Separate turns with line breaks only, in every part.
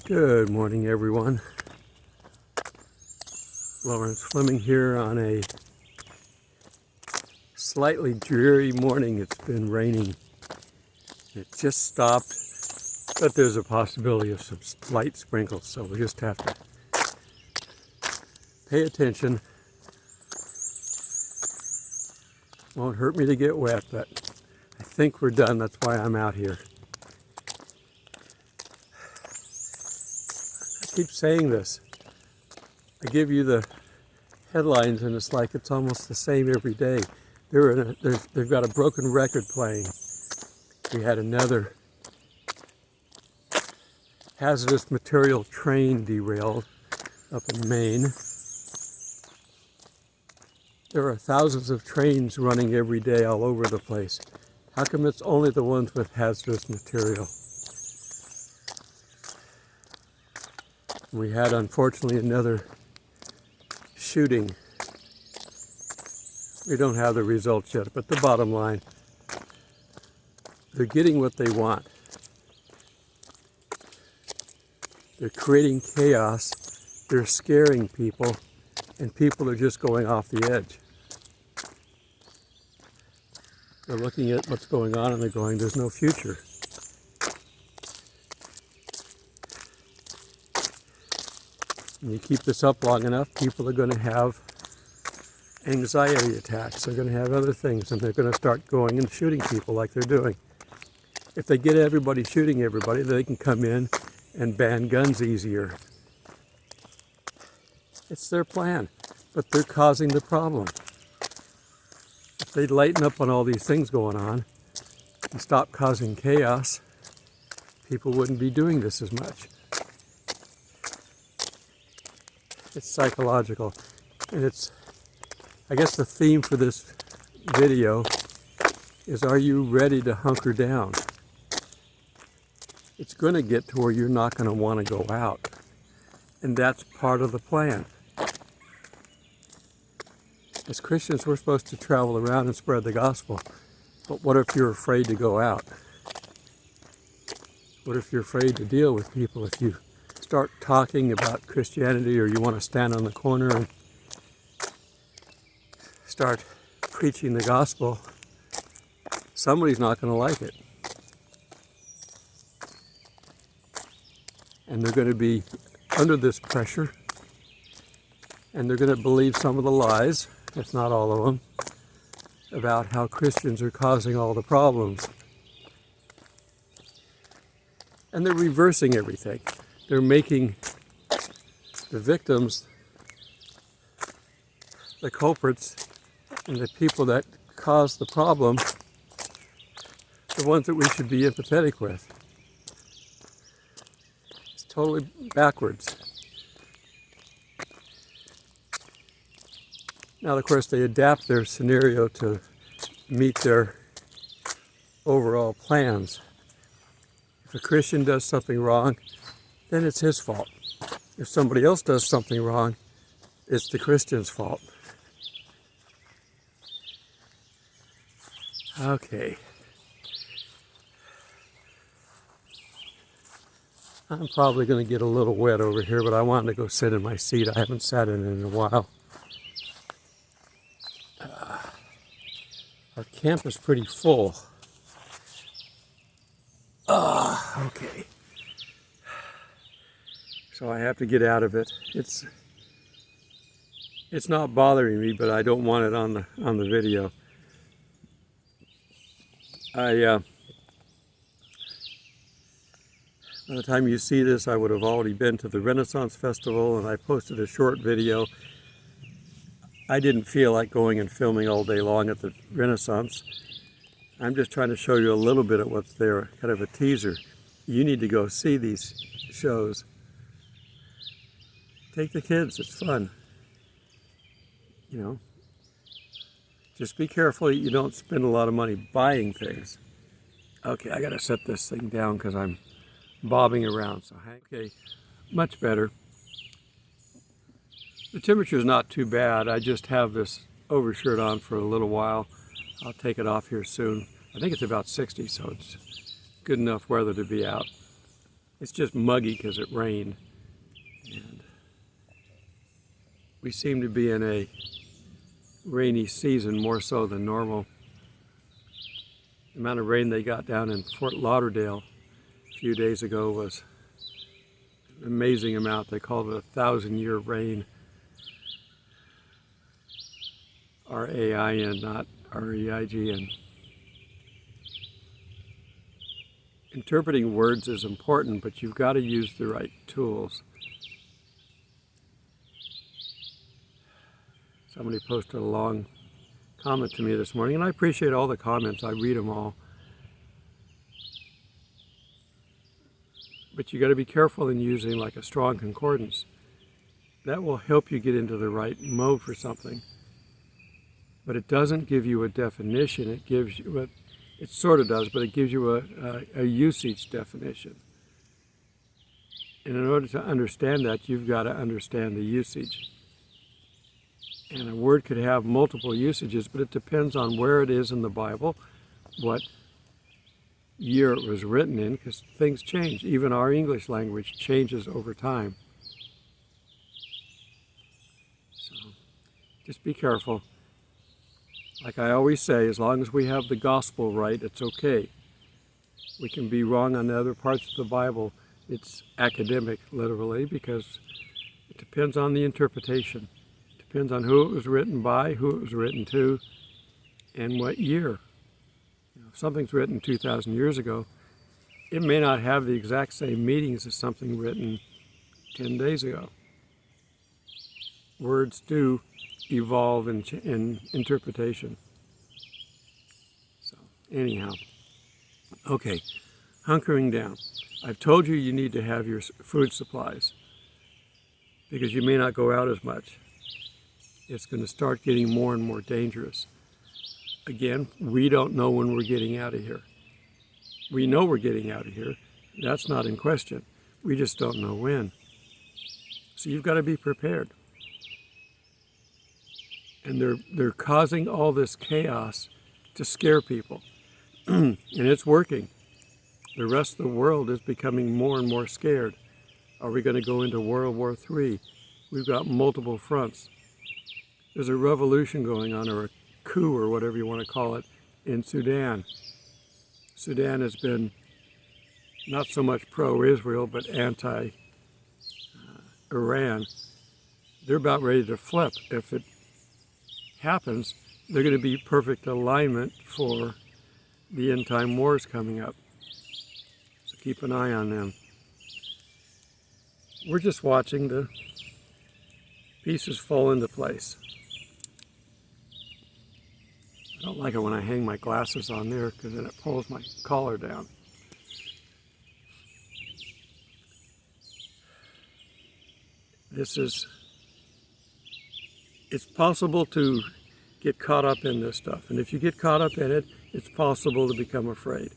Good morning, everyone. Thomas Fleming here on a slightly dreary morning. It's been raining. It just stopped, but there's a possibility of some light sprinkles, so we just have to pay attention. Won't hurt me to get wet, but I think we're done. That's why I'm out here. I keep saying this. I give you the headlines and it's like it's almost the same every day. They've got a broken record playing. We had another hazardous material train derailed up in Maine. There are thousands of trains running every day all over the place. How come it's only the ones with hazardous material? We had, unfortunately, another shooting. We don't have the results yet, but the bottom line, they're getting what they want. They're creating chaos, they're scaring people, and people are just going off the edge. They're looking at what's going on and they're going, there's no future. And you keep this up long enough, people are going to have anxiety attacks. They're going to have other things, and they're going to start going and shooting people like they're doing. If they get everybody shooting everybody, they can come in and ban guns easier. It's their plan, but they're causing the problem. If they'd lighten up on all these things going on and stop causing chaos, people wouldn't be doing this as much. It's psychological, and it's, I guess the theme for this video is, are you ready to hunker down? It's going to get to where you're not going to want to go out, and that's part of the plan. As Christians, we're supposed to travel around and spread the gospel, but what if you're afraid to go out? What if you're afraid to deal with people? If you start talking about Christianity, or you want to stand on the corner and start preaching the gospel, somebody's not going to like it. And they're going to be under this pressure, and they're going to believe some of the lies, if not all of them, about how Christians are causing all the problems. And they're reversing everything. They're making the victims the culprits, and the people that cause the problem the ones that we should be empathetic with. It's totally backwards. Now, of course, they adapt their scenario to meet their overall plans. If a Christian does something wrong, then it's his fault. If somebody else does something wrong, it's the Christian's fault. Okay. I'm probably going to get a little wet over here, but I wanted to go sit in my seat. I haven't sat in it in a while. Our camp is pretty full. Okay. So I have to get out of it. It's not bothering me, but I don't want it on the video. By the time you see this, I would have already been to the Renaissance Festival, and I posted a short video. I didn't feel like going and filming all day long at the Renaissance. I'm just trying to show you a little bit of what's there, kind of a teaser. You need to go see these shows. Take the kids, it's fun. You know, just be careful you don't spend a lot of money buying things. Okay, I gotta set this thing down because I'm bobbing around. So, okay, much better. The temperature is not too bad. I just have this overshirt on for a little while. I'll take it off here soon. I think it's about 60, so it's good enough weather to be out. It's just muggy because it rained. And we seem to be in a rainy season more so than normal. The amount of rain they got down in Fort Lauderdale a few days ago was an amazing amount. They called it a 1,000-year rain. R-A-I-N, not R-E-I-G-N. Interpreting words is important, but you've got to use the right tools. Somebody posted a long comment to me this morning, and I appreciate all the comments. I read them all. But you got to be careful in using like a strong concordance. That will help you get into the right mode for something. But it doesn't give you a definition. It gives you it sort of does, but it gives you a usage definition. And in order to understand that, you've got to understand the usage. And a word could have multiple usages, but it depends on where it is in the Bible, what year it was written in, because things change. Even our English language changes over time. So just be careful. Like I always say, as long as we have the gospel right, it's okay. We can be wrong on the other parts of the Bible. It's academic, literally, because it depends on the interpretation. It depends on who it was written by, who it was written to, and what year. If something's written 2,000 years ago, it may not have the exact same meanings as something written 10 days ago. Words do evolve in interpretation. So anyhow, okay, hunkering down. I've told you need to have your food supplies because you may not go out as much. It's going to start getting more and more dangerous. Again, we don't know when we're getting out of here. We know we're getting out of here. That's not in question. We just don't know when. So you've got to be prepared. And they're causing all this chaos to scare people. And it's working. The rest of the world is becoming more and more scared. Are we going to go into World War III? We've got multiple fronts. There's a revolution going on, or a coup, or whatever you want to call it, in Sudan. Sudan has been not so much pro-Israel, but anti-Iran. They're about ready to flip. If it happens, they're going to be perfect alignment for the end time wars coming up. So keep an eye on them. We're just watching the pieces fall into place. I don't like it when I hang my glasses on there because then it pulls my collar down. It's possible to get caught up in this stuff. And if you get caught up in it, it's possible to become afraid.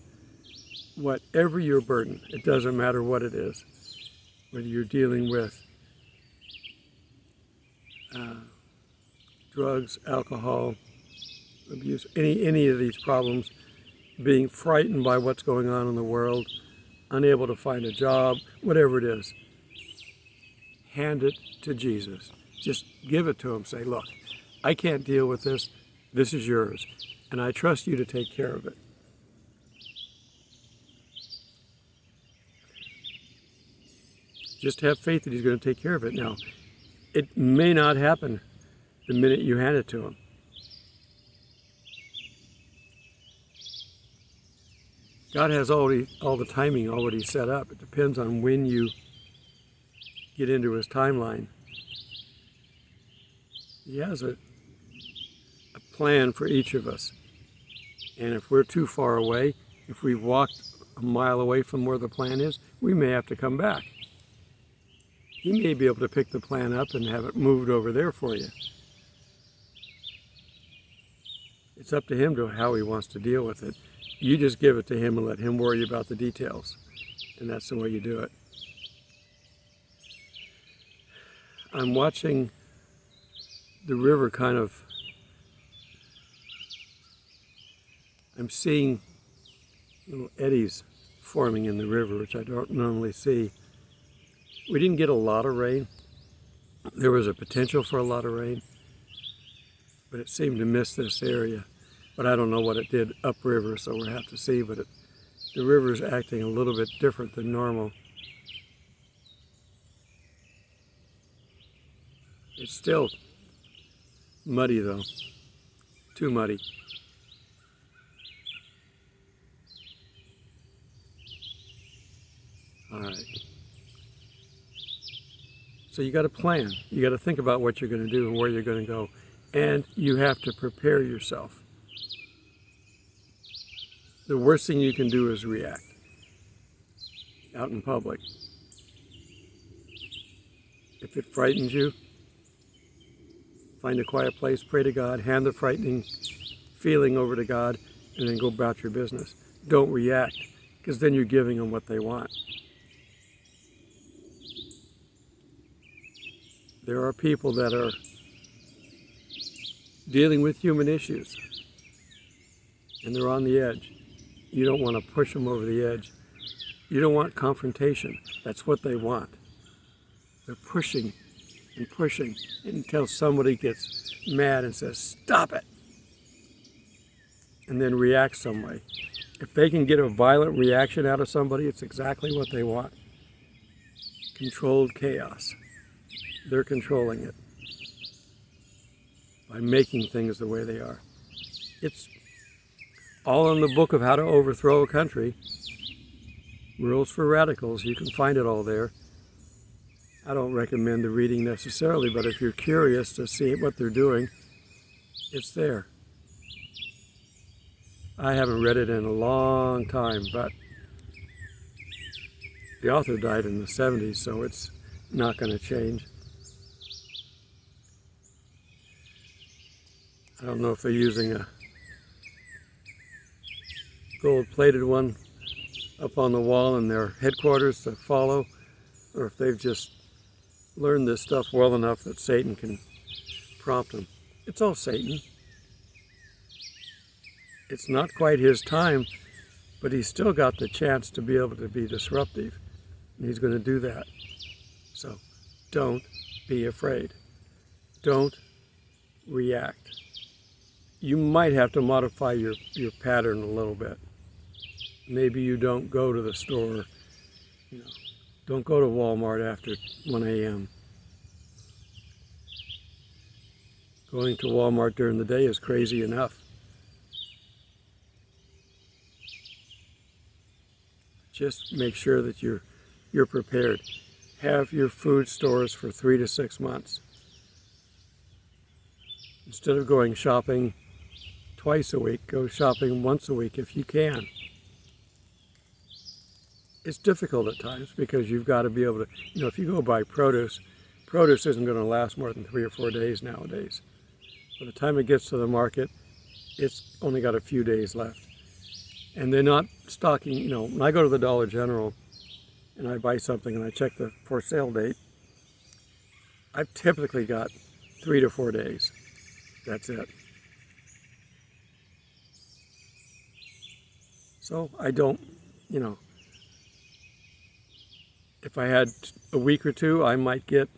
Whatever your burden, it doesn't matter what it is, whether you're dealing with drugs, alcohol, abuse, any of these problems, being frightened by what's going on in the world, unable to find a job, whatever it is, hand it to Jesus. Just give it to him. Say, look, I can't deal with this. This is yours. And I trust you to take care of it. Just have faith that he's going to take care of it. Now, it may not happen the minute you hand it to him. God has all the timing already set up. It depends on when you get into his timeline. He has a plan for each of us. And if we're too far away, if we've walked a mile away from where the plan is, we may have to come back. He may be able to pick the plan up and have it moved over there for you. It's up to him to how he wants to deal with it. You just give it to him and let him worry about the details. And that's the way you do it. I'm watching the river I'm seeing little eddies forming in the river, which I don't normally see. We didn't get a lot of rain. There was a potential for a lot of rain, but it seemed to miss this area. But I don't know what it did upriver, so we'll have to see. But the river's acting a little bit different than normal. It's still muddy though, too muddy. All right. So you got to plan. You got to think about what you're going to do and where you're going to go. And you have to prepare yourself. The worst thing you can do is react out in public. If it frightens you, find a quiet place, pray to God, hand the frightening feeling over to God, and then go about your business. Don't react, because then you're giving them what they want. There are people that are dealing with human issues, and they're on the edge. You don't want to push them over the edge. You don't want confrontation. That's what they want. They're pushing and pushing until somebody gets mad and says, "Stop it," and then reacts some way. If they can get a violent reaction out of somebody, it's exactly what they want. Controlled chaos. They're controlling it by making things the way they are. It's all in the book of how to overthrow a country. Rules for Radicals. You can find it all there. I don't recommend the reading necessarily, but if you're curious to see what they're doing, it's there. I haven't read it in a long time, but the author died in the 70s, so it's not going to change. I don't know if they're using a gold-plated one up on the wall in their headquarters to follow, or if they've just learned this stuff well enough that Satan can prompt them. It's all Satan. It's not quite his time, but he's still got the chance to be able to be disruptive, and he's going to do that. So don't be afraid. Don't react. You might have to modify your pattern a little bit. Maybe you don't go to the store, don't go to Walmart after 1 a.m. Going to Walmart during the day is crazy enough. Just make sure that you're prepared. Have your food stores for 3 to 6 months. Instead of going shopping twice a week, go shopping once a week if you can. It's difficult at times because you've got to be able to, if you go buy produce isn't going to last more than 3 or 4 days nowadays. By the time it gets to the market, it's only got a few days left. And they're not stocking, when I go to the Dollar General and I buy something and I check the for sale date, I've typically got 3 to 4 days. That's it. So I don't, if I had a week or two, I might get,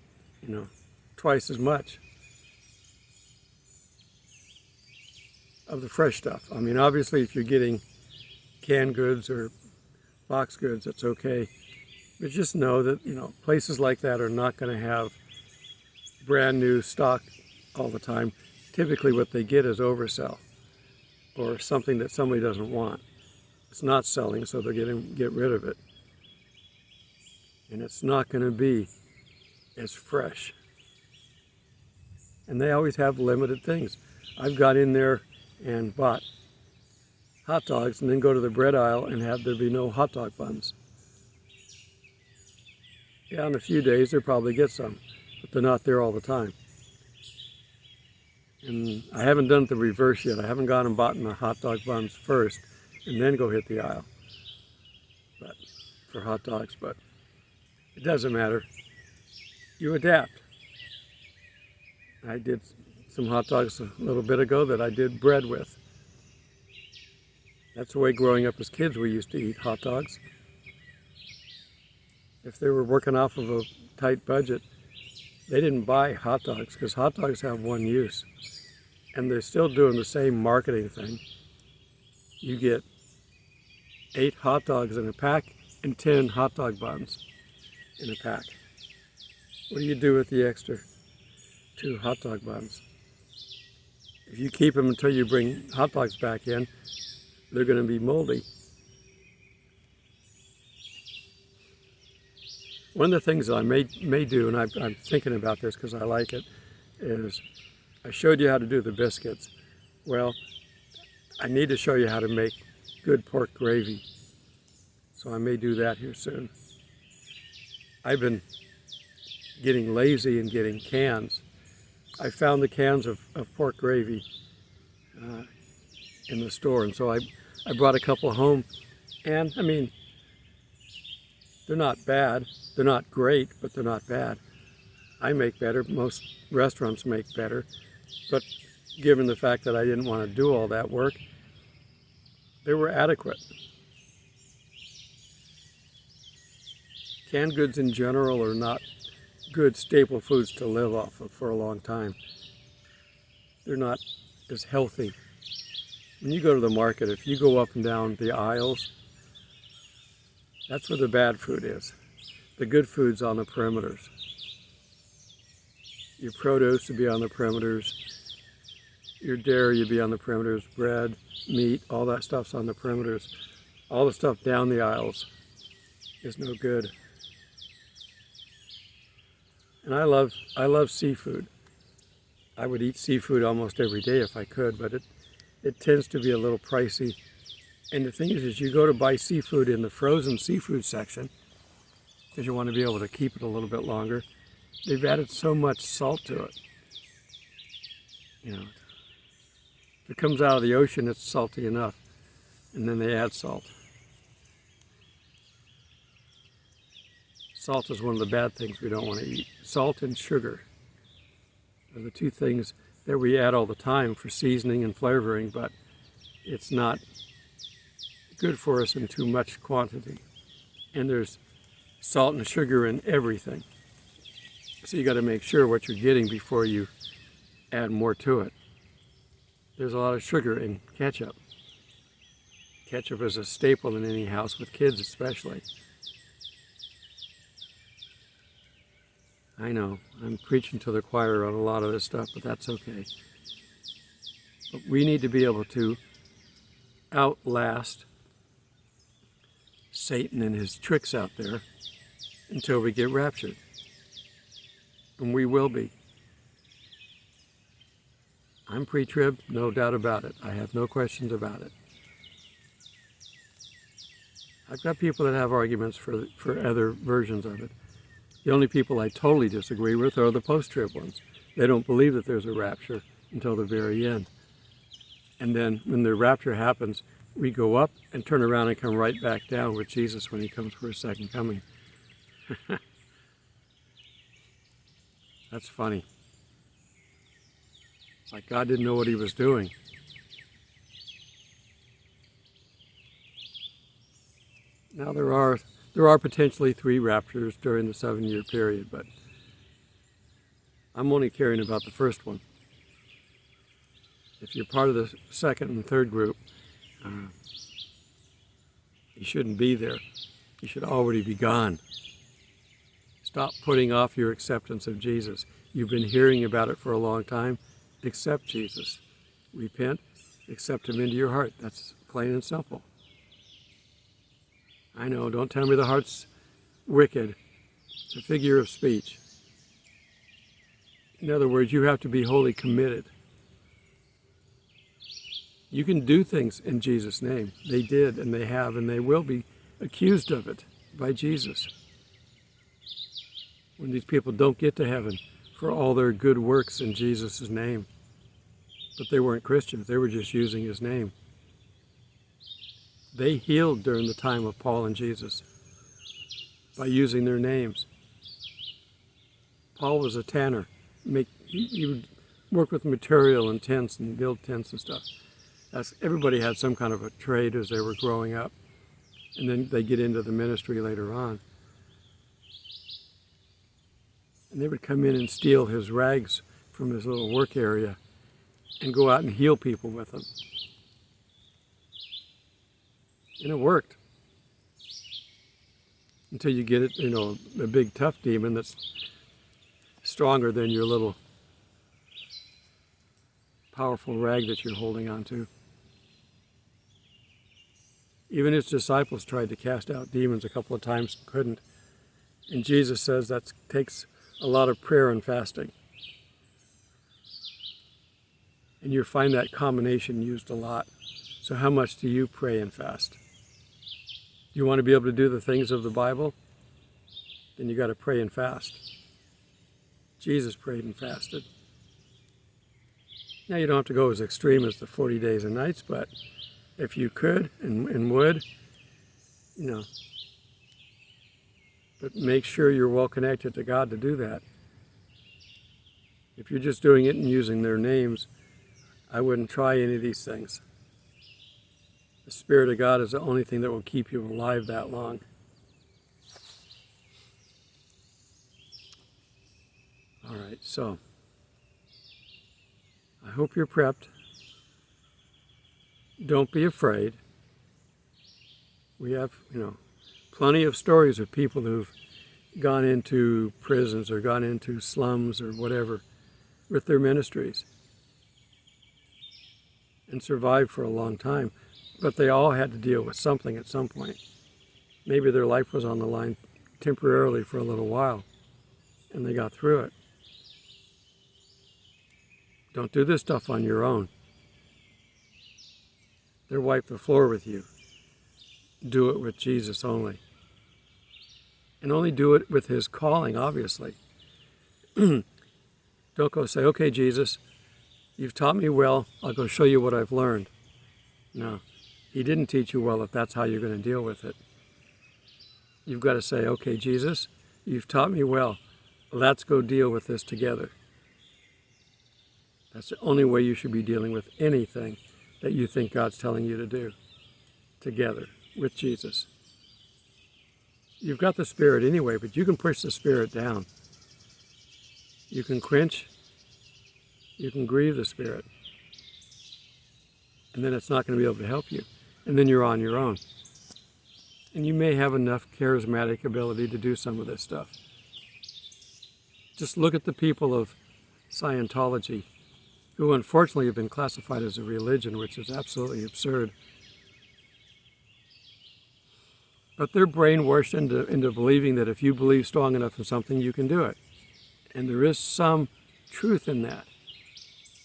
twice as much of the fresh stuff. I mean, obviously, if you're getting canned goods or box goods, that's okay. But just know that, places like that are not going to have brand new stock all the time. Typically, what they get is oversell or something that somebody doesn't want. It's not selling, so they're going to get rid of it. And it's not going to be as fresh. And they always have limited things. I've got in there and bought hot dogs and then go to the bread aisle and have there be no hot dog buns. Yeah, in a few days they'll probably get some, but they're not there all the time. And I haven't done the reverse yet. I haven't gone and bought the hot dog buns first and then go hit the aisle for hot dogs, but it doesn't matter. You adapt. I did some hot dogs a little bit ago that I did bread with. That's the way growing up as kids we used to eat hot dogs. if they were working off of a tight budget, they didn't buy hot dogs because hot dogs have one use. And they're still doing the same marketing thing. You get 8 hot dogs in a pack and 10 hot dog buns in a pack. What do you do with the extra 2 hot dog buns? If you keep them until you bring hot dogs back in, they're going to be moldy. One of the things that I may do, and I'm thinking about this because I like it, is I showed you how to do the biscuits. Well, I need to show you how to make good pork gravy. So I may do that here soon. I've been getting lazy and getting cans. I found the cans of pork gravy in the store, and so I brought a couple home, and I mean, they're not bad. They're not great, but they're not bad. I make better. Most restaurants make better. But given the fact that I didn't want to do all that work, they were adequate. Canned goods in general are not good staple foods to live off of for a long time. They're not as healthy. When you go to the market, if you go up and down the aisles, that's where the bad food is. The good food's on the perimeters. Your produce would be on the perimeters. Your dairy would be on the perimeters. Bread, meat, all that stuff's on the perimeters. All the stuff down the aisles is no good. And I love seafood. I would eat seafood almost every day if I could, but it tends to be a little pricey. And the thing is you go to buy seafood in the frozen seafood section, because you want to be able to keep it a little bit longer. They've added so much salt to it. You know, if it comes out of the ocean, it's salty enough, and then they add salt. Salt is one of the bad things we don't want to eat. Salt and sugar are the 2 things that we add all the time for seasoning and flavoring, but it's not good for us in too much quantity. And there's salt and sugar in everything. So you got to make sure what you're getting before you add more to it. There's a lot of sugar in ketchup. Ketchup is a staple in any house, with kids especially. I know, I'm preaching to the choir on a lot of this stuff, but that's okay. But we need to be able to outlast Satan and his tricks out there until we get raptured. And we will be. I'm pre-trib, no doubt about it. I have no questions about it. I've got people that have arguments for other versions of it. The only people I totally disagree with are the post-trib ones. They don't believe that there's a rapture until the very end. And then when the rapture happens, we go up and turn around and come right back down with Jesus when he comes for his second coming. That's funny. It's like God didn't know what he was doing. Now there are potentially 3 raptures during the 7-year period, but I'm only caring about the first one. If you're part of the second and third group, you shouldn't be there. You should already be gone. Stop putting off your acceptance of Jesus. You've been hearing about it for a long time. Accept Jesus. Repent. Accept him into your heart. That's plain and simple. I know, don't tell me the heart's wicked. It's a figure of speech. In other words, you have to be wholly committed. You can do things in Jesus' name. They did, and they have, and they will be accused of it by Jesus. When these people don't get to heaven for all their good works in Jesus' name. But they weren't Christians. They were just using his name. They healed during the time of Paul and Jesus by using their names. Paul was a tanner. He would work with material and tents and build tents and stuff. Everybody had some kind of a trade as they were growing up. And then they get into the ministry later on. And they would come in and steal his rags from his little work area and go out and heal people with them. And it worked. Until you get it, a big tough demon that's stronger than your little powerful rag that you're holding on to. Even his disciples tried to cast out demons a couple of times and couldn't. And Jesus says that takes a lot of prayer and fasting. And you find that combination used a lot. So how much do you pray and fast? You want to be able to do the things of the Bible? Then you got to pray and fast. Jesus prayed and fasted. Now you don't have to go as extreme as the 40 days and nights, but if you could and would, but make sure you're well connected to God to do that. If you're just doing it and using their names, I wouldn't try any of these things. The Spirit of God is the only thing that will keep you alive that long. All right, so I hope you're prepped. Don't be afraid. We have, plenty of stories of people who've gone into prisons or gone into slums or whatever with their ministries and survived for a long time. But they all had to deal with something at some point. Maybe their life was on the line temporarily for a little while, and they got through it. Don't do this stuff on your own. They'll wipe the floor with you. Do it with Jesus only. And only do it with his calling, obviously. Don't go say, okay, Jesus, you've taught me well. I'll go show you what I've learned. No. He didn't teach you well if that's how you're going to deal with it. You've got to say, okay, Jesus, you've taught me well. Let's go deal with this together. That's the only way you should be dealing with anything that you think God's telling you to do. Together, with Jesus. You've got the Spirit anyway, but you can push the Spirit down. You can quench. You can grieve the Spirit. And then it's not going to be able to help you. And then you're on your own. And you may have enough charismatic ability to do some of this stuff. Just look at the people of Scientology, who unfortunately have been classified as a religion, which is absolutely absurd. But they're brainwashed into believing that if you believe strong enough in something, you can do it. And there is some truth in that.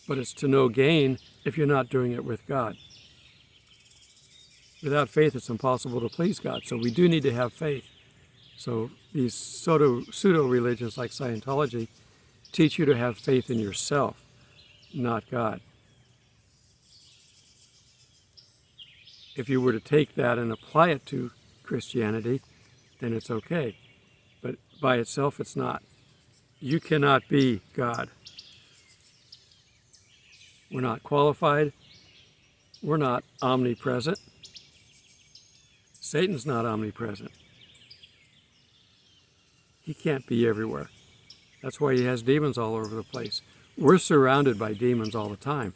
But it's to no gain if you're not doing it with God. Without faith, it's impossible to please God. So we do need to have faith. So these pseudo-religions like Scientology teach you to have faith in yourself, not God. If you were to take that and apply it to Christianity, then it's okay. But by itself, it's not. You cannot be God. We're not qualified. We're not omnipresent. Satan's not omnipresent. He can't be everywhere. That's why he has demons all over the place. We're surrounded by demons all the time.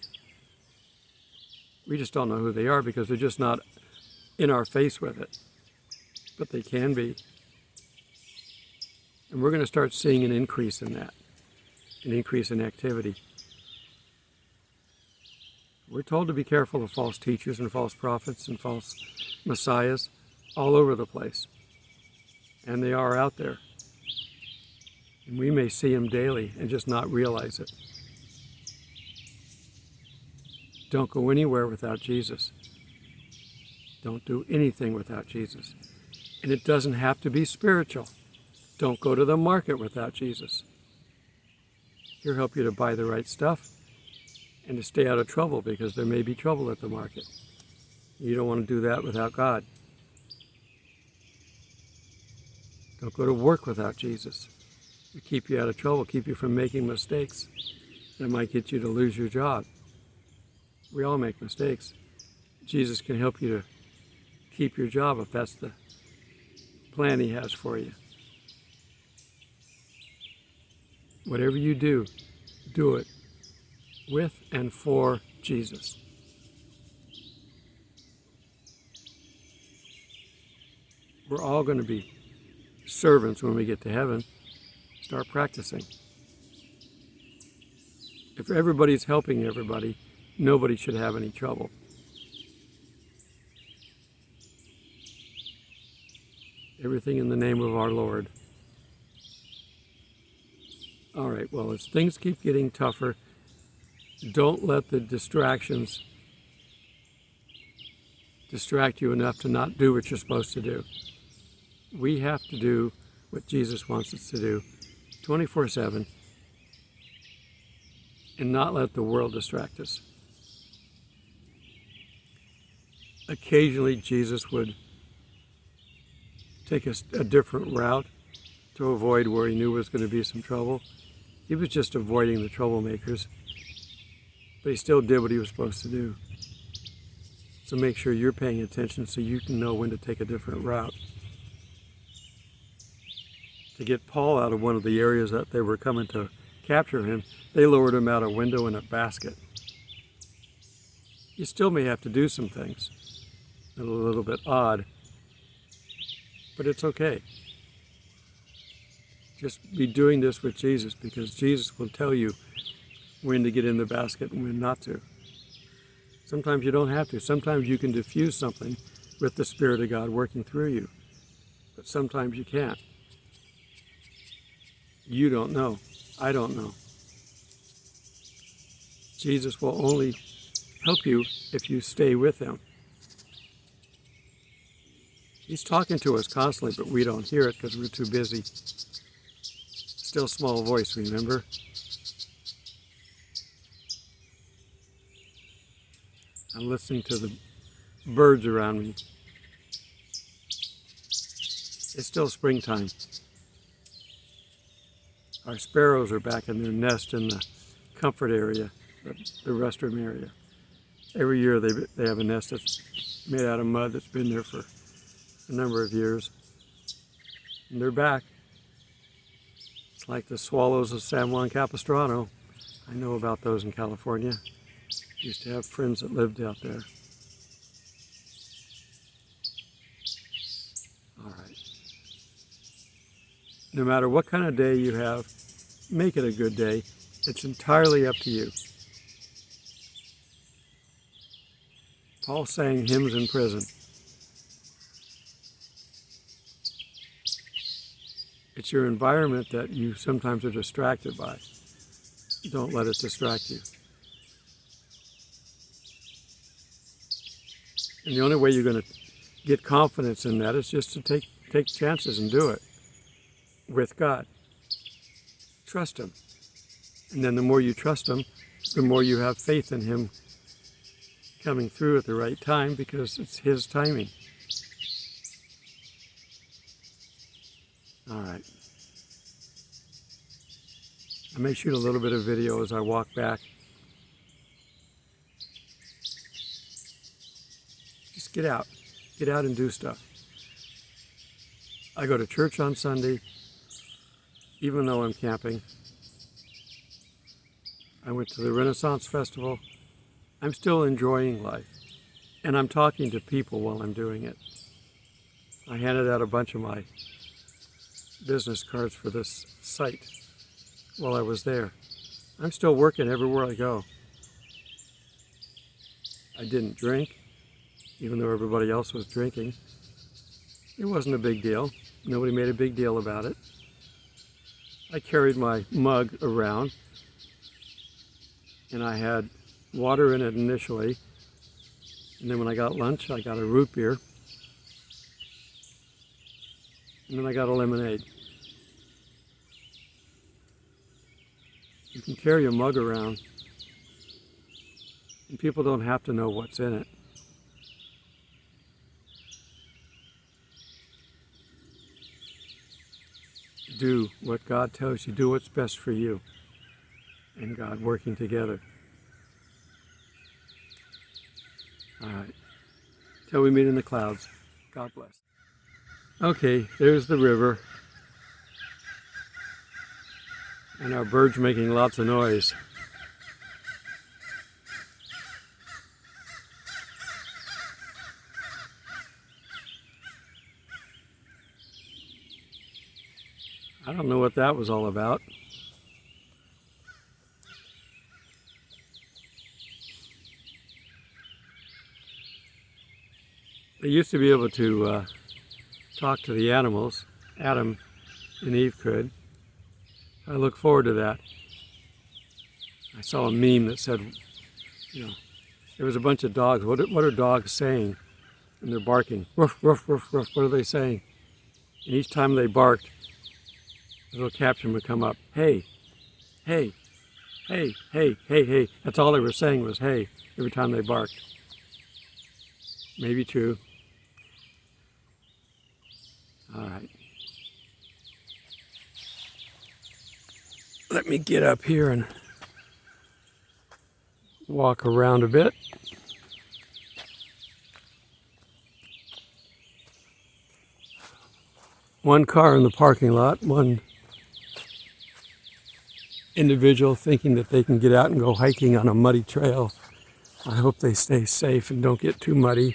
We just don't know who they are because they're just not in our face with it. But they can be. And we're going to start seeing an increase in that, an increase in activity. We're told to be careful of false teachers and false prophets and false messiahs all over the place. And they are out there. And we may see them daily and just not realize it. Don't go anywhere without Jesus. Don't do anything without Jesus. And it doesn't have to be spiritual. Don't go to the market without Jesus. He'll help you to buy the right stuff and to stay out of trouble, because there may be trouble at the market. You don't want to do that without God. Don't go to work without Jesus. It'll keep you out of trouble, keep you from making mistakes that might get you to lose your job. We all make mistakes. Jesus can help you to keep your job if that's the plan he has for you. Whatever you do, do it with and for Jesus. We're all going to be servants when we get to heaven. Start practicing. If everybody's helping everybody, nobody should have any trouble. Everything in the name of our Lord. All right, well, as things keep getting tougher, don't let the distractions distract you enough to not do what you're supposed to do. We have to do what Jesus wants us to do 24/7 and not let the world distract us. Occasionally, Jesus would take a different route to avoid where he knew was going to be some trouble. He was just avoiding the troublemakers, but he still did what he was supposed to do. So make sure you're paying attention so you can know when to take a different route. To get Paul out of one of the areas that they were coming to capture him, they lowered him out a window in a basket. You still may have to do some things. A little bit odd, but it's okay. Just be doing this with Jesus, because Jesus will tell you when to get in the basket and when not to. Sometimes you don't have to. Sometimes you can diffuse something with the Spirit of God working through you, but sometimes you can't. You don't know. I don't know. Jesus will only help you if you stay with him. He's talking to us constantly, but we don't hear it because we're too busy. Still small voice, remember? I'm listening to the birds around me. It's still springtime. Our sparrows are back in their nest in the comfort area, the restroom area. Every year they have a nest that's made out of mud that's been there for a number of years. And they're back. It's like the swallows of San Juan Capistrano. I know about those in California. Used to have friends that lived out there. All right. No matter what kind of day you have, make it a good day. It's entirely up to you. Paul sang hymns in prison. It's your environment that you sometimes are distracted by. Don't let it distract you. And the only way you're going to get confidence in that is just to take chances and do it with God. Trust him. And then the more you trust him, the more you have faith in him coming through at the right time, because it's his timing. All right. I may shoot a little bit of video as I walk back. Just get out. Get out and do stuff. I go to church on Sunday, even though I'm camping. I went to the Renaissance Festival. I'm still enjoying life. And I'm talking to people while I'm doing it. I handed out a bunch of my business cards for this site while I was there. I'm still working everywhere I go. I didn't drink, even though everybody else was drinking. It wasn't a big deal. Nobody made a big deal about it. I carried my mug around, and I had water in it initially. And then when I got lunch, I got a root beer. And then I got a lemonade. You can carry a mug around, and people don't have to know what's in it. Do what God tells you. Do what's best for you and God working together. All right. Till we meet in the clouds. God bless. Okay, there's the river. And our birds making lots of noise. I don't know what that was all about. They used to be able to talk to the animals. Adam and Eve could. I look forward to that. I saw a meme that said, you know, there was a bunch of dogs. What are dogs saying? And they're barking. Ruff, ruff, ruff, ruff. What are they saying? And each time they barked, a little caption would come up. Hey, hey, hey, hey, hey, hey. That's all they were saying was hey every time they barked. Maybe true. All right. Let me get up here and walk around a bit. One car in the parking lot, one individual thinking that they can get out and go hiking on a muddy trail. I hope they stay safe and don't get too muddy.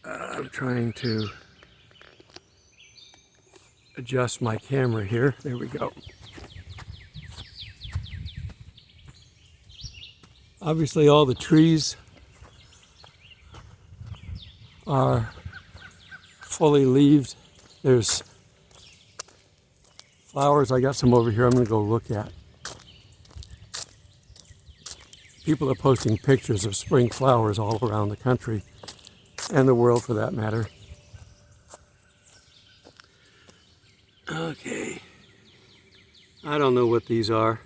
I'm trying to adjust my camera here. There we go. Obviously all the trees are fully leaved. There's flowers. I got some over here I'm going to go look at. People are posting pictures of spring flowers all around the country and the world for that matter. Okay. I don't know what these are.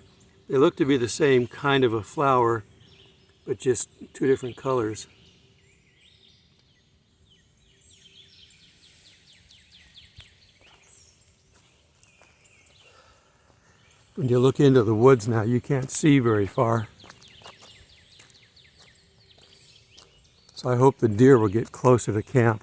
They look to be the same kind of a flower, but just two different colors. When you look into the woods now, you can't see very far. So I hope the deer will get closer to camp.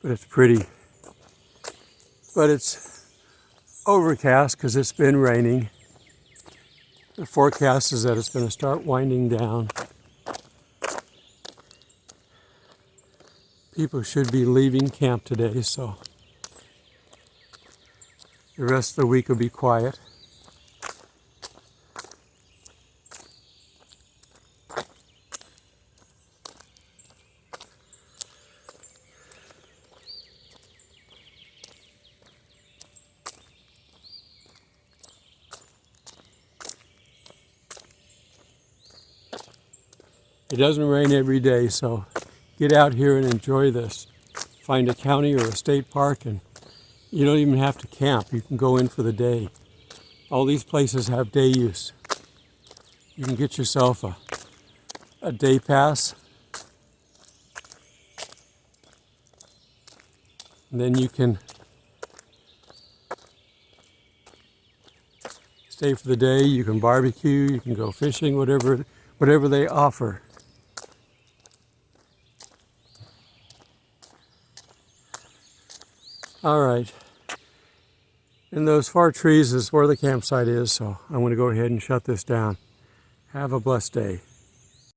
But it's pretty. But it's overcast because it's been raining. The forecast is that it's going to start winding down. People should be leaving camp today, so the rest of the week will be quiet. It doesn't rain every day, so get out here and enjoy this. Find a county or a state park, and you don't even have to camp. You can go in for the day. All these places have day use. You can get yourself a day pass, and then you can stay for the day. You can barbecue, you can go fishing, whatever they offer. All right, and those far trees is where the campsite is, so I'm going to go ahead and shut this down. Have a blessed day.